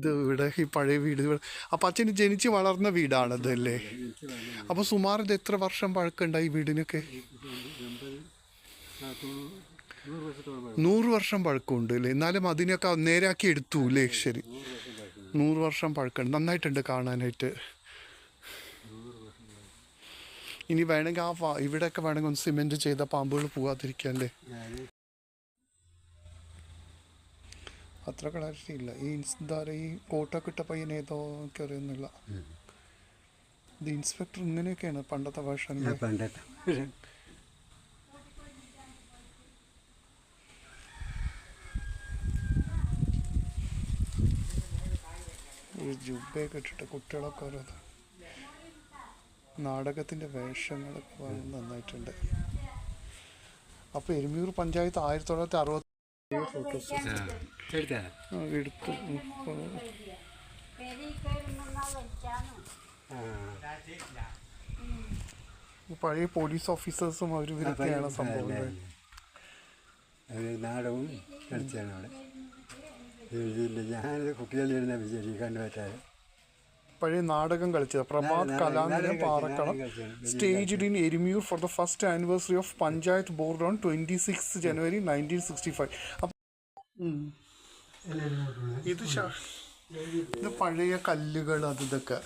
ഇത് ഇവിടെ ഈ പഴയ വീട്. അപ്പം അച്ഛന് ജനിച്ച് വളർന്ന വീടാണത് അല്ലേ? അപ്പോൾ സുമാർ ഇത് എത്ര വർഷം പഴക്കമുണ്ടായി ഈ വീടിനൊക്കെ? 100 വർഷം പഴക്കമുണ്ട് അല്ലേ? എന്നാലും അതിനൊക്കെ നേരാക്കി എടുത്തു അല്ലേ? ശരി, 100 വർഷം പഴക്കമുണ്ട്. നന്നായിട്ടുണ്ട് കാണാനായിട്ട്. ഇനി വേണമെങ്കിൽ ഇവിടെയൊക്കെ വേണമെങ്കിൽ ഒന്ന് സിമെൻറ്റ് ചെയ്ത പാമ്പുകൾ പോകാതിരിക്കാം അല്ലേ? അത്ര ക്ലാരിറ്റി ഇല്ല. എന്താ പറയുക, ഈ കോട്ടൊക്കെ ഇട്ട പയ്യൻ ഏതോ എനിക്ക് അറിയുന്നില്ല. ഇത് ഇൻസ്പെക്ടർ ഇങ്ങനെയൊക്കെയാണ് പണ്ടത്തെ വേർഷൻ. ഒരു ജുബയൊക്കെ ഇട്ടിട്ട് കുട്ടികളൊക്കെ ഓരോ നാടകത്തിൻ്റെ വേഷങ്ങളൊക്കെ നന്നായിട്ടുണ്ട്. അപ്പോൾ എരുമിയൂർ പഞ്ചായത്ത് 1960 ഫോട്ടോസ് എടുത്തു. പഴയ പോലീസ് ഓഫീസേഴ്സും അവരൊക്കെയാണ് സംഭവം. നാടകവും കളിച്ചാണ് അവിടെ. ഞാനത് കുട്ടികളിരുന്ന വിജയിക്കാൻ പറ്റാതെ പഴയ നാടകം കളിച്ചത്. Prabhat Kalanilayam Parakkalam staged in Erumiyur for the first anniversary of panchayat board on 26 January 1965. ഇത് പഴയ കല്ലുകൾ അത് ഇതൊക്കെ